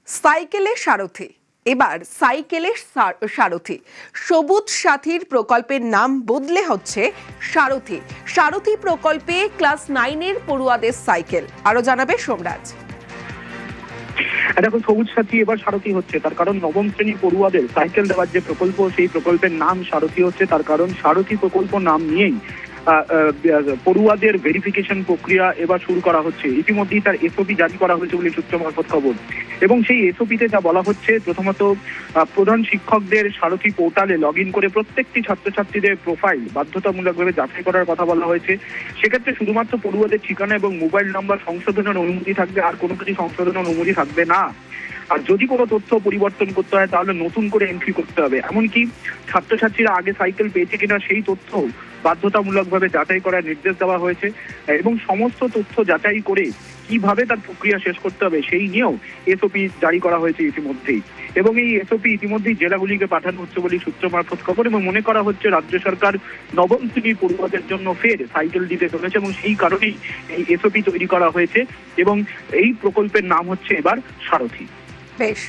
সাইকেলের সারথি, এবার সাইকেলের সারথি। সবুজ সাথীর প্রকল্পের নাম বদলে হচ্ছে সারথি। সারথি প্রকল্পে ক্লাস 9-এর পড়ুয়াদের সাইকেল। আরো জানাবে সোমরাজ। দেখো, সবুজ সাথী এবার সারথি হচ্ছে, তার কারণ নবম শ্রেণী পড়ুয়াদের সাইকেল দেওয়ার যে প্রকল্প, সেই প্রকল্পের নাম সারথি হচ্ছে। তার কারণ সারথি প্রকল্প নাম নিয়েই পড়ুয়াদের ভেরিফিকেশন প্রক্রিয়া এবার শুরু করা হচ্ছে। ইতিমধ্যেই তার এসওপি জারি করা হয়েছে বলে সূত্র মারফত খবর। এবং সেই এসওপিতে যা বলা হচ্ছে, প্রথমত প্রধান শিক্ষকদের সারথি পোর্টালে লগ ইন করে প্রত্যেকটি ছাত্রছাত্রীদের প্রোফাইল বাধ্যতামূলকভাবে যাচাই করার কথা বলা হয়েছে। সেক্ষেত্রে শুধুমাত্র পড়ুয়াদের ঠিকানা এবং মোবাইল নাম্বার সংশোধনের অনুমতি থাকবে, আর কোনো কিছু সংশোধনের অনুমতি থাকবে না। আর যদি কোনো তথ্য পরিবর্তন করতে হয় তাহলে নতুন করে এন্ট্রি করতে হবে। এমনকি ছাত্রছাত্রীরা আগে সাইকেল পেয়েছে কিনা সেই তথ্য বাধ্যতামূলকভাবে যাচাই করার নির্দেশ দেওয়া হয়েছে, এবং সমস্ত তথ্য যাচাই করে কিভাবে তার প্রক্রিয়া শেষ করতে হবে সেই নিয়েও এসওপি জারি করা হয়েছে ইতিমধ্যেই। এবং এই এসওপি ইতিমধ্যেই জেলাগুলিকে পাঠানো হচ্ছে বলে সূত্র মারফত খবর। এবং মনে করা হচ্ছে রাজ্য সরকার নবম শ্রেণীর পড়ুয়াদের জন্য ফের সাইকেল দিতে চলেছে, এবং সেই কারণেই এই এসওপি তৈরি করা হয়েছে। এবং এই প্রকল্পের নাম হচ্ছে এবার সারথি। বেশ।